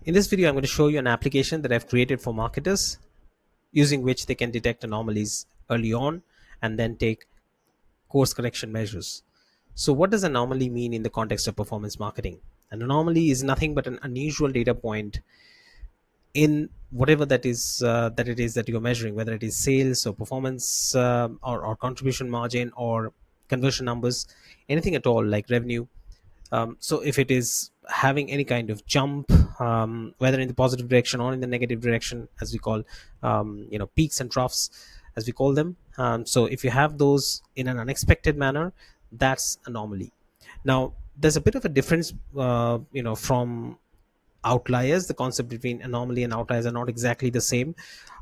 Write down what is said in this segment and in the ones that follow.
In this video, I'm going to show you an application that I've created for marketers using which they can detect anomalies early on and then take course correction measures. So, what does anomaly mean in the context of performance marketing? An anomaly is nothing but an unusual data point in whatever that it is that you're measuring, whether it is sales or performance or contribution margin or conversion numbers, anything at all like revenue. So if it is having any kind of jump, whether in the positive direction or in the negative direction, as we call, peaks and troughs, as we call them. So if you have those in an unexpected manner, that's anomaly. Now, there's a bit of a difference, from outliers. The concept between anomaly and outliers are not exactly the same.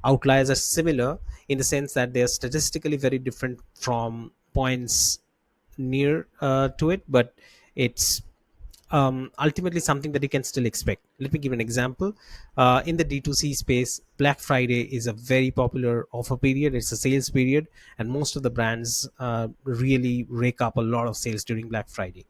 Outliers are similar in the sense that they are statistically very different from points near to it, but it's ultimately something that you can still expect. Let me give an example. In the D2C space, Black Friday is a very popular offer period. It's a sales period, and most of the brands really rake up a lot of sales during Black Friday.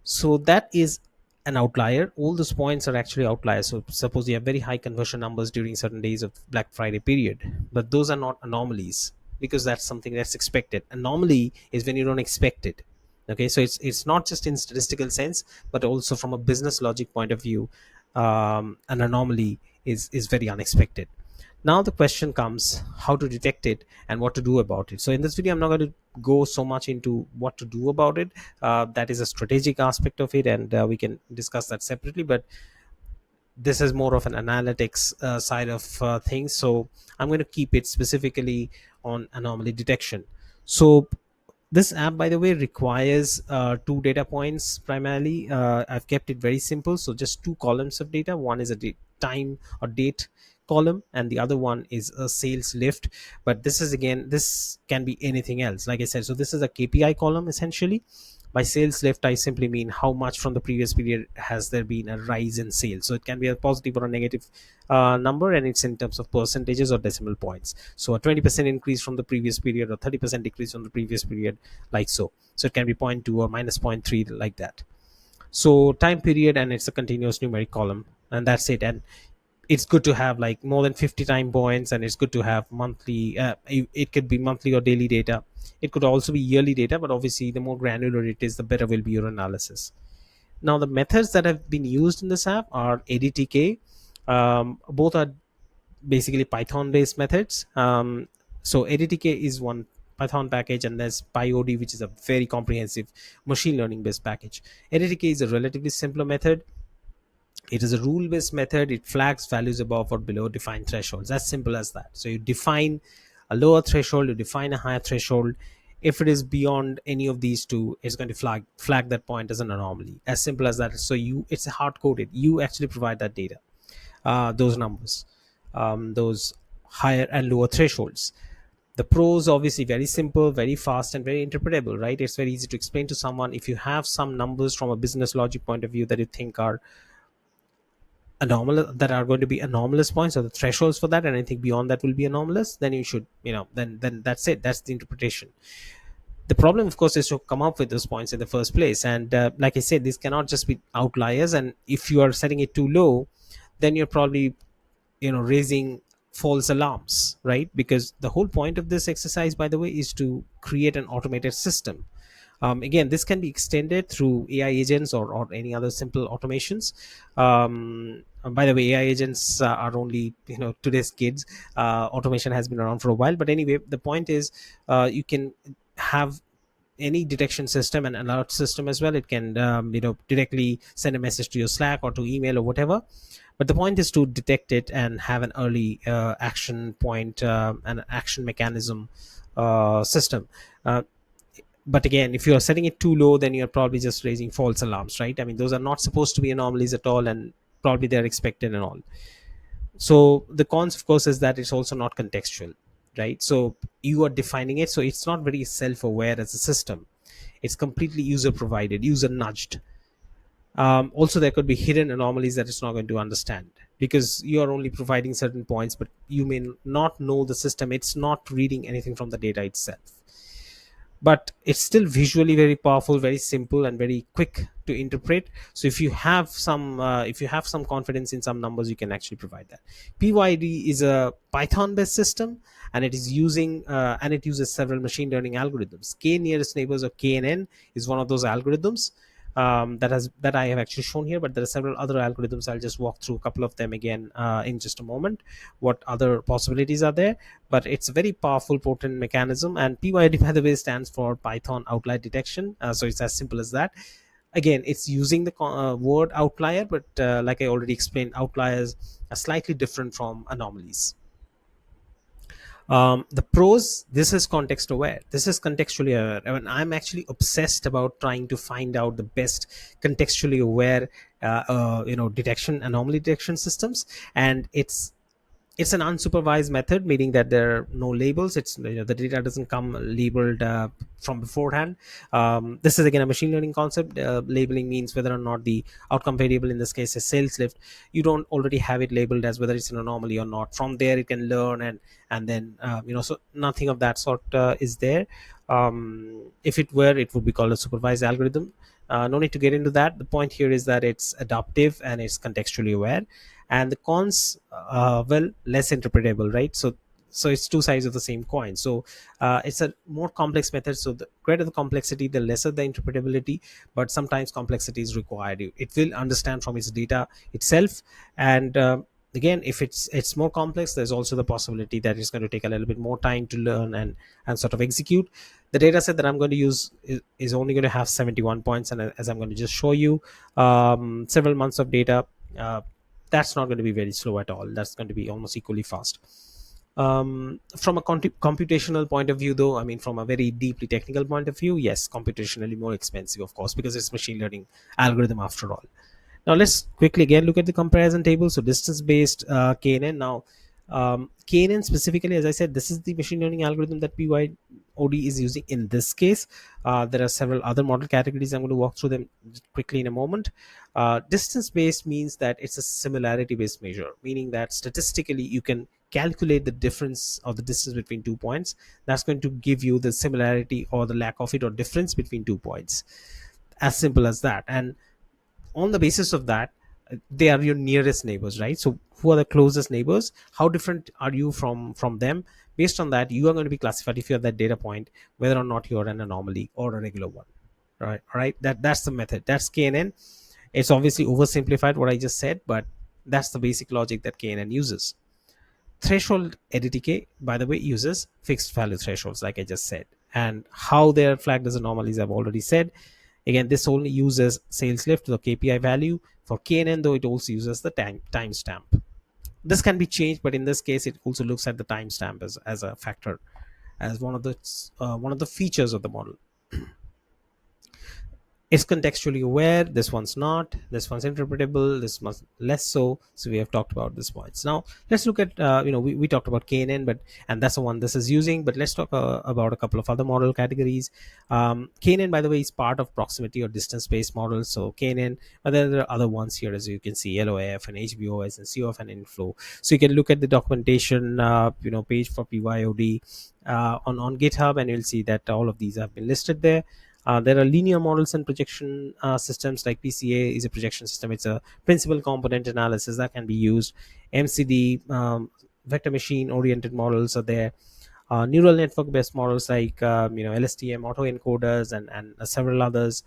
So that is an outlier. All those points are actually outliers. So suppose you have very high conversion numbers during certain days of Black Friday period, but those are not anomalies because that's something that's expected. Anomaly is when you don't expect it. Okay, so it's not just in statistical sense, but also from a business logic point of view. An anomaly is very unexpected. Now the question comes how to detect it and what to do about it. So in this video, I'm not going to go so much into what to do about it. That is a strategic aspect of it, and we can discuss that separately. But this is more of an analytics side of things. So I'm going to keep it specifically on anomaly detection. So this app, by the way, requires two data points primarily. I've kept it very simple. So just two columns of data. One is a time or date column, and the other one is a sales lift. But this is, again, this can be anything else. Like I said, so this is a KPI column essentially. By sales lift, I simply mean how much from the previous period has there been a rise in sales. So it can be a positive or a negative number, and it's in terms of percentages or decimal points. So a 20% increase from the previous period or 30% decrease from the previous period, like so. So it can be 0.2 or minus 0.3, like that. So time period, and it's a continuous numeric column, and that's it. And it's good to have like more than 50 time points, and it's good to have monthly, it could be monthly or daily data. It could also be yearly data, but obviously the more granular it is, the better will be your analysis. Now the methods that have been used in this app are ADTK. Both are basically Python based methods. So ADTK is one Python package, and there's PYoD, which is a very comprehensive machine learning based package. ADTK is a relatively simpler method. It is a rule based method. It flags values above or below defined thresholds, as simple as that. So you define a lower threshold, you define a higher threshold. If it is beyond any of these two, it's going to flag that point as an anomaly, as simple as that. So it's hard coded. You actually provide that data, those numbers, those higher and lower thresholds. The pros, obviously, very simple, very fast, and very interpretable, right? It's very easy to explain to someone. If you have some numbers from a business logic point of view that you think are anomalous, that are going to be anomalous points, or the thresholds for that, and anything beyond that will be anomalous, then you should, then that's it. That's the interpretation. The problem, of course, is to come up with those points in the first place. And like I said, these cannot just be outliers. And if you are setting it too low, then you're probably, raising false alarms, right? Because the whole point of this exercise, by the way, is to create an automated system. Again, this can be extended through AI agents or any other simple automations. By the way, AI agents are only, today's kids. Automation has been around for a while, but anyway, the point is, you can have any detection system and alert system as well. It can, directly send a message to your Slack or to email or whatever. But the point is to detect it and have an early action point, an action mechanism system. But again, if you're setting it too low, then you're probably just raising false alarms, right? I mean, those are not supposed to be anomalies at all, and probably they're expected and all. So the cons, of course, is that it's also not contextual, right? So you are defining it, so it's not very self-aware as a system. It's completely user provided, user nudged. Also, there could be hidden anomalies that it's not going to understand, because you are only providing certain points, but you may not know the system. It's not reading anything from the data itself. but it's still visually very powerful, very simple, and very quick to interpret. So if you have some confidence in some numbers, you can actually provide that. PYD is a Python based system, and it uses several machine learning algorithms. K nearest neighbors, or KNN, is one of those algorithms that I have actually shown here, but there are several other algorithms. I'll just walk through a couple of them again in just a moment, what other possibilities are there. But it's a very powerful, potent mechanism. And PYD, by the way, stands for Python outlier detection. So it's as simple as that. Again, it's using the word outlier, but like I already explained, outliers are slightly different from anomalies. The pros: this is context aware, this is contextually aware. I mean, I'm actually obsessed about trying to find out the best contextually aware detection, anomaly detection systems. And it's an unsupervised method, meaning that there are no labels. The data doesn't come labeled from beforehand. This is again a machine learning concept. Labeling means whether or not the outcome variable, in this case is sales lift, you don't already have it labeled as whether it's an anomaly or not. From there it can learn, and then so nothing of that sort is there. If it were, it would be called a supervised algorithm. No need to get into that. The point here is that it's adaptive and it's contextually aware. And the cons, well, less interpretable, right? So it's two sides of the same coin. So it's a more complex method. So the greater the complexity, the lesser the interpretability. But sometimes complexity is required. It will understand from its data itself. And again, if it's more complex, there's also the possibility that it's going to take a little bit more time to learn and sort of execute. The data set that I'm going to use is only going to have 71 points, and as I'm going to just show you several months of data, that's not going to be very slow at all. That's going to be almost equally fast. From a computational point of view, though, I mean, from a very deeply technical point of view, yes, computationally more expensive, of course, because it's machine learning algorithm after all. Now let's quickly again look at the comparison table. So distance based KNN. Now KNN specifically, as I said, this is the machine learning algorithm that PYoD is using in this case. There are several other model categories. I'm going to walk through them quickly in a moment. Distance based means that it's a similarity based measure, meaning that statistically you can calculate the difference of the distance between 2 points. That's going to give you the similarity or the lack of it, or difference between 2 points. As simple as that. And on the basis of that, they are your nearest neighbors, right? So who are the closest neighbors, how different are you from them? Based on that, you are going to be classified, if you have that data point, whether or not you're an anomaly or a regular one. Right, all right, that's the method, that's KNN. It's obviously oversimplified what I just said, but that's the basic logic that KNN uses. Threshold ADTK, by the way, uses fixed value thresholds, like I just said. And how they're flagged as anomalies, I've already said. Again, this only uses sales lift, the KPI value. For KNN, though, it also uses the timestamp. This can be changed, but in this case, it also looks at the timestamp as a factor, as one of the features of the model. It's contextually aware, this one's not, this one's interpretable, this one's less so we have talked about these points. Now let's look at we talked about KNN, and that's the one this is using, but let's talk about a couple of other model categories. KNN, by the way, is part of proximity or distance based models. So KNN, but there are other ones here, as you can see, LOF and HBOS and COF and inflow. So you can look at the documentation page for PYoD on GitHub, and you'll see that all of these have been listed there. There are linear models and projection systems, like PCA is a projection system. It's a principal component analysis that can be used. MCD, vector machine oriented models are there. Neural network based models like LSTM, autoencoders, and several others.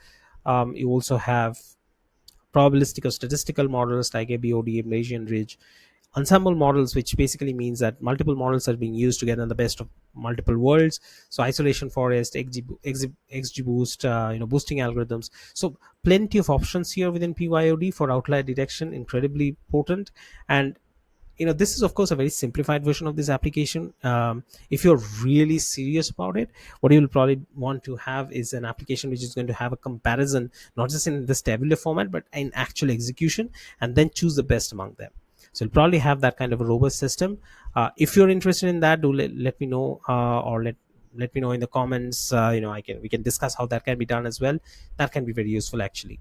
You also have probabilistic or statistical models like ABOD, Bayesian Ridge. Ensemble models, which basically means that multiple models are being used together in the best of multiple worlds. So isolation forest, XGBoost, boosting algorithms. So plenty of options here within PYoD for outlier detection, incredibly potent. And this is of course a very simplified version of this application. If you're really serious about it, what you will probably want to have is an application which is going to have a comparison, not just in this tabular format, but in actual execution, and then choose the best among them. So you'll probably have that kind of a robust system. If you're interested in that, do let me know, or let me know in the comments. We can discuss how that can be done as well. That can be very useful actually.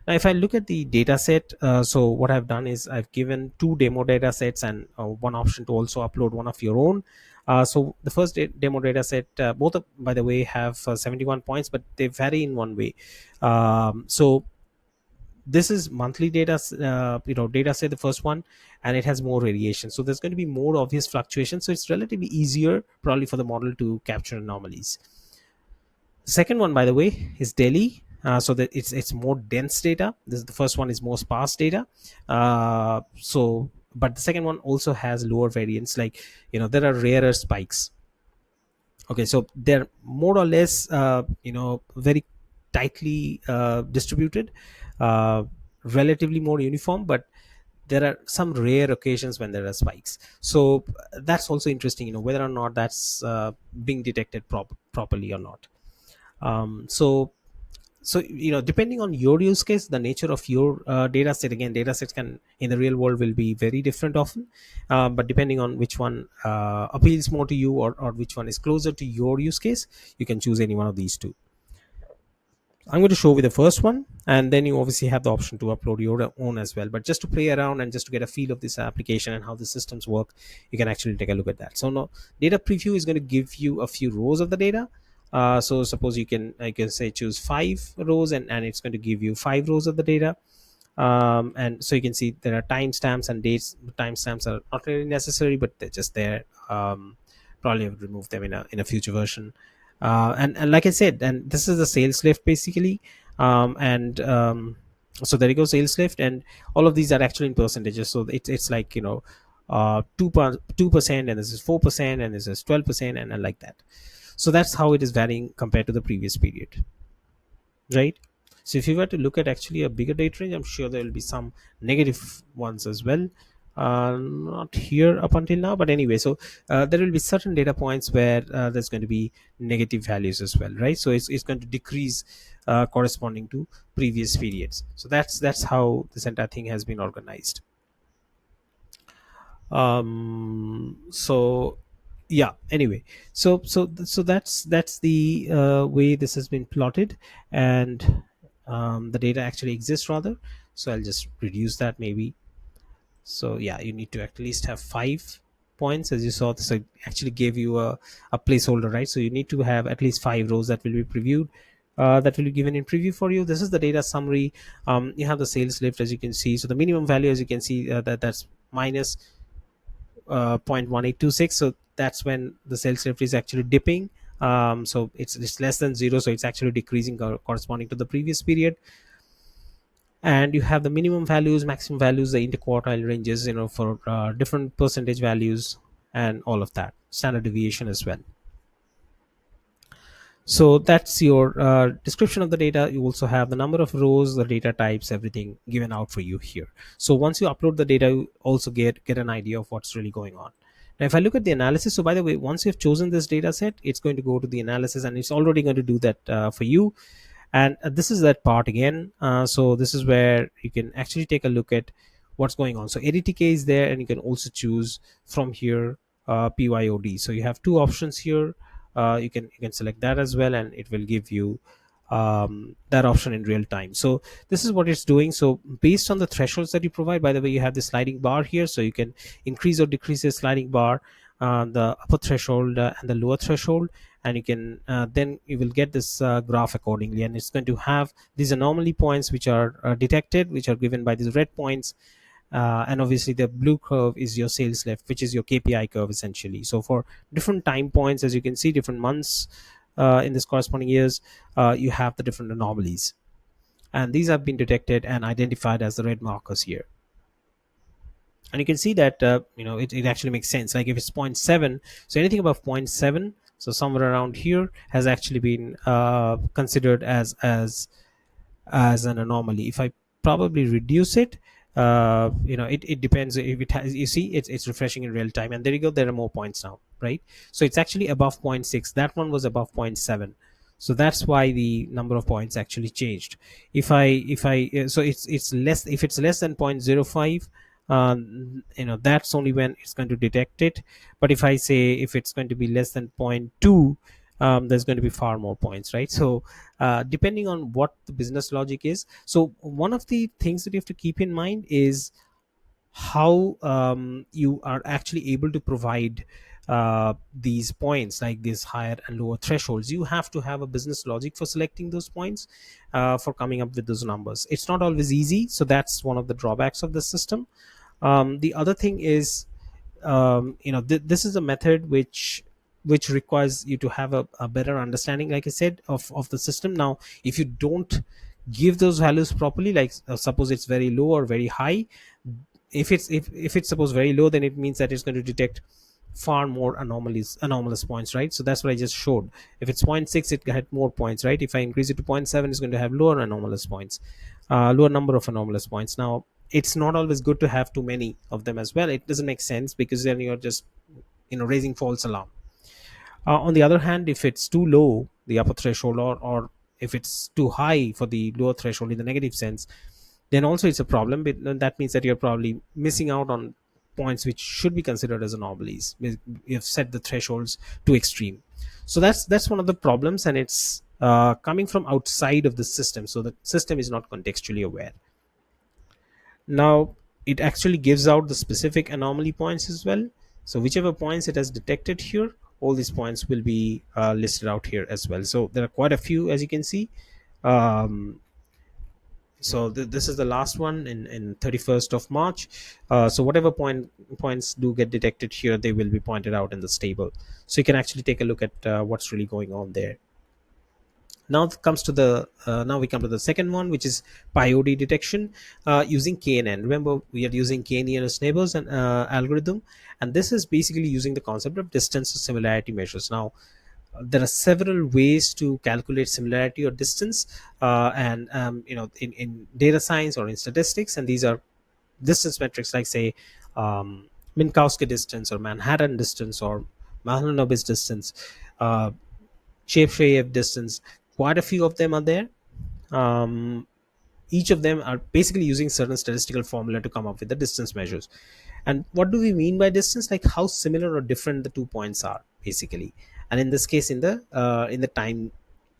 Now, if I look at the data set, so what I've done is I've given two demo data sets and one option to also upload one of your own. So the first demo data set, both by the way have 71 points, but they vary in one way. So this is monthly data, data set, the first one, and it has more variation, so there's going to be more obvious fluctuation, so it's relatively easier probably for the model to capture anomalies. The second one, by the way, is daily. So that it's more dense data. The first one is more sparse data. But the second one also has lower variance. Like, there are rarer spikes. Okay, so they're more or less, very tightly distributed, uh, relatively more uniform, but there are some rare occasions when there are spikes. So that's also interesting, whether or not that's being detected properly or not. So depending on your use case, the nature of your data set, again, data sets can in the real world will be very different often, but depending on which one appeals more to you, or which one is closer to your use case, you can choose any one of these two. I'm going to show you the first one, and then you obviously have the option to upload your own as well. But just to play around and just to get a feel of this application and how the systems work, you can actually take a look at that. So now, data preview is going to give you a few rows of the data. So suppose you can say choose 5 rows, and it's going to give you 5 rows of the data. And so you can see there are timestamps and dates. Timestamps are not really necessary, but they're just there. Probably have remove them in a future version. And like I said, and this is the sales lift basically. And So there you go, sales lift, and all of these are actually in percentages. So it's like 2%, and this is 4%, and this is 12%, and like that. So that's how it is varying compared to the previous period, right? So if you were to look at actually a bigger date range, I'm sure there will be some negative ones as well. Not here up until now, but anyway, so there will be certain data points where there's going to be negative values as well, right? So it's going to decrease corresponding to previous periods. So that's how this entire thing has been organized. So yeah, anyway, so that's the way this has been plotted, and the data actually exists rather. So I'll just reduce that maybe. So yeah, you need to at least have 5 points. As you saw, this actually gave you a placeholder, right? So you need to have at least 5 rows that will be previewed, that will be given in preview for you. This is the data summary. You have the sales lift, as you can see. So the minimum value, as you can see, that's minus 0.1826. So that's when the sales lift is actually dipping. So it's less than zero, so it's actually decreasing corresponding to the previous period. And you have the minimum values, maximum values, the interquartile ranges, for different percentage values, and all of that, standard deviation as well. So that's your description of the data. You also have the number of rows, the data types, everything given out for you here. So once you upload the data, you also get an idea of what's really going on. Now if I look at the analysis, so by the way, once you've chosen this data set, it's going to go to the analysis, and it's already going to do that for you. And this is that part again. So this is where you can actually take a look at what's going on. So ADTK is there, and you can also choose from here PYoD. So you have two options here. You can select that as well, and it will give you that option in real time. So this is what it's doing. So based on the thresholds that you provide, by the way, you have the sliding bar here, so you can increase or decrease the sliding bar, the upper threshold and the lower threshold, and you can then you will get this graph accordingly, and it's going to have these anomaly points which are detected, which are given by these red points. And obviously the blue curve is your sales lift, which is your KPI curve essentially. So for different time points, as you can see, different months in this corresponding years, you have the different anomalies, and these have been detected and identified as the red markers here. And you can see that it actually makes sense. Like if it's zero point 0.7, so anything above zero point 0.7, so somewhere around here, has actually been considered as an anomaly. If I probably reduce it, it depends. If it has, you see, it's refreshing in real time, and there you go, there are more points now, right? So it's actually above zero point 0.6. That one was above zero point 0.7, so that's why the number of points actually changed. If I so it's less, if it's less than 0.05, that's only when it's going to detect it. But if I say if it's going to be less than zero point 0.2, there's going to be far more points, right? So depending on what the business logic is. So one of the things that you have to keep in mind is how you are actually able to provide these points, like these higher and lower thresholds. You have to have a business logic for selecting those points, for coming up with those numbers. It's not always easy, so that's one of the drawbacks of the system. The other thing is, this is a method which requires you to have a better understanding, like I said, of the system. Now, if you don't give those values properly, like suppose it's very low or very high, if it's suppose very low, then it means that it's going to detect far more anomalous points, right? So that's what I just showed. If it's zero point 0.6, it had more points, right? If I increase it to zero point 0.7, it's going to have lower anomalous points, lower number of anomalous points. Now, it's not always good to have too many of them as well. It doesn't make sense, because then you're just raising false alarm. On the other hand, if it's too low, the upper threshold, or if it's too high for the lower threshold in the negative sense, then also it's a problem. But that means that you're probably missing out on points which should be considered as anomalies. You've set the thresholds too extreme. So that's one of the problems, and it's coming from outside of the system, so the system is not contextually aware. Now, it actually gives out the specific anomaly points as well. So whichever points it has detected here, all these points will be listed out here as well. So there are quite a few, as you can see. um, this is the last one in 31st of March. So whatever points do get detected here, they will be pointed out in this table, so you can actually take a look at what's really going on there. Now we come to the second one, which is PYoD detection using KNN. Remember, we are using k nearest neighbors and algorithm, and this is basically using the concept of distance or similarity measures. Now, there are several ways to calculate similarity or distance, and in data science or in statistics, and these are distance metrics, like say, Minkowski distance, or Manhattan distance, or Mahalanobis distance, uh, Chebyshev distance. Quite a few of them are there. um, each of them are basically using certain statistical formula to come up with the distance measures. And what do we mean by distance? Like how similar or different the 2 points are, basically. And in this case, in the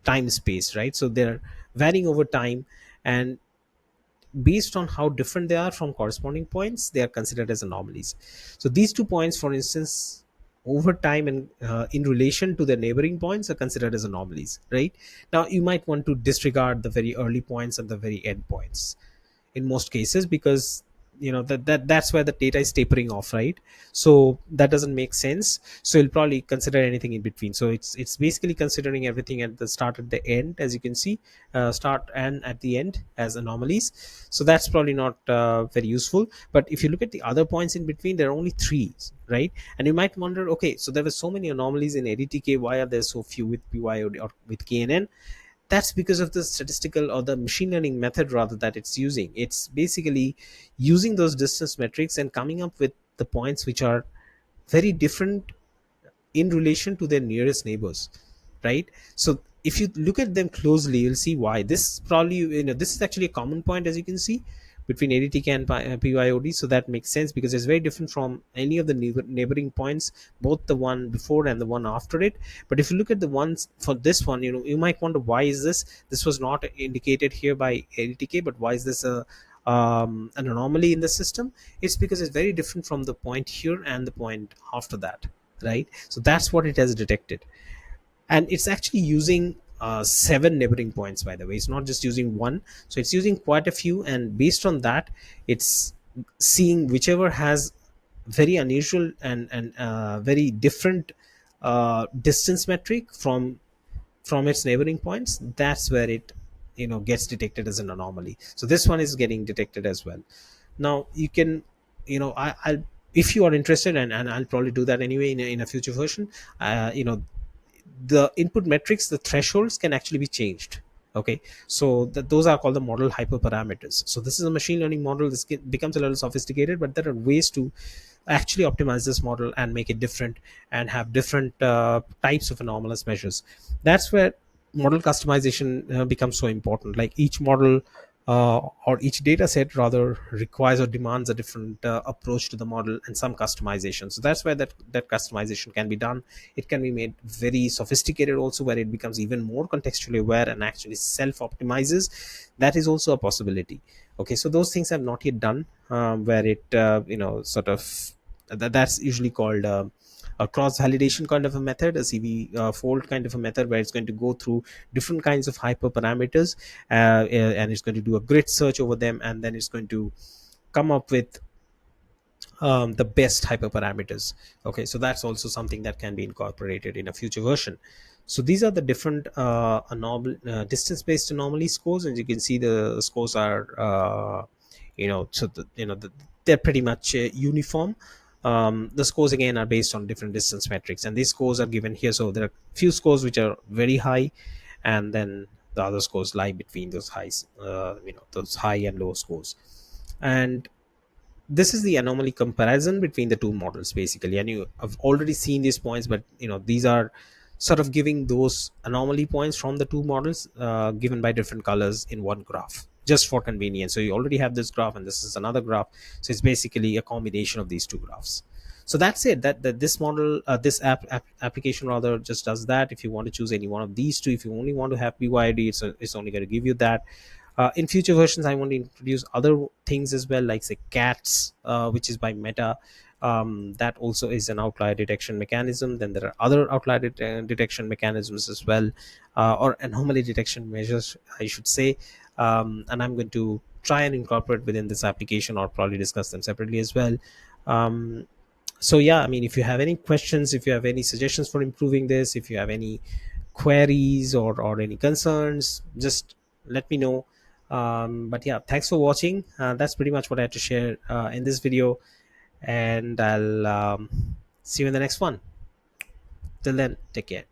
time space, right? So they're varying over time, and based on how different they are from corresponding points, they are considered as anomalies. So these 2 points, for instance, over time and in relation to the neighboring points, are considered as anomalies, right? Now, you might want to disregard the very early points and the very end points in most cases, because that's where the data is tapering off, right? So that doesn't make sense. So you'll probably consider anything in between. So it's basically considering everything at the start, at the end, as you can see, start and at the end as anomalies. So that's probably not very useful. But if you look at the other points in between, there are only three, right? And you might wonder, okay, so there were so many anomalies in ADTK, why are there so few with PYoD or with KNN? That's because of the statistical or the machine learning method, rather, that it's using. It's basically using those distance metrics and coming up with the points which are very different in relation to their nearest neighbors, right? So if you look at them closely, you'll see why. This probably, this is actually a common point, as you can see, between ADTK and PYoD. So that makes sense, because it's very different from any of the neighboring points, both the one before and the one after it. But if you look at the ones for this one, you might wonder, why is this was not indicated here by ADTK, but why is this an anomaly in the system? It's because it's very different from the point here and the point after that, right? So that's what it has detected. And it's actually using 7 neighboring points, by the way. It's not just using one. So it's using quite a few, and based on that, it's seeing whichever has very unusual and very different distance metric from its neighboring points. That's where it gets detected as an anomaly. So this one is getting detected as well. Now, you can, I'll, if you are interested, and I'll probably do that anyway in a future version, the input metrics, the thresholds can actually be changed. Okay, so those are called the model hyperparameters. So this is a machine learning model. This becomes a little sophisticated, but there are ways to actually optimize this model and make it different, and have different types of anomalous measures. That's where model customization becomes so important. Like each model, or each data set rather, requires or demands a different approach to the model and some customization. So that's where that customization can be done. It can be made very sophisticated also, where it becomes even more contextually aware and actually self optimizes. That is also a possibility. Okay, so those things have not yet done, where it sort of That's usually called a cross validation kind of a method, a CV fold kind of a method, where it's going to go through different kinds of hyperparameters, and it's going to do a grid search over them, and then it's going to come up with the best hyperparameters. Okay, so that's also something that can be incorporated in a future version. So these are the different distance based anomaly scores, and you can see the scores are they're pretty much uniform. The scores again are based on different distance metrics, and these scores are given here. So there are few scores which are very high, and then the other scores lie between those highs, those high and low scores. And this is the anomaly comparison between the two models basically, and you have already seen these points, but these are sort of giving those anomaly points from the two models, given by different colors in one graph just for convenience. So you already have this graph and this is another graph, so it's basically a combination of these two graphs. So that's it, that this model, this application rather, just does that. If you want to choose any one of these two, if you only want to have PYD, it's only going to give you that. In future versions, I want to introduce other things as well, like say cats, which is by Meta. That also is an outlier detection mechanism. Then there are other outlier detection mechanisms as well, or anomaly detection measures, I should say. And I'm going to try and incorporate within this application, or probably discuss them separately as well. um, so yeah, I mean, if you have any questions, if you have any suggestions for improving this, if you have any queries or any concerns, just let me know. But yeah, thanks for watching. That's pretty much what I had to share in this video, and I'll see you in the next one. Till then, take care.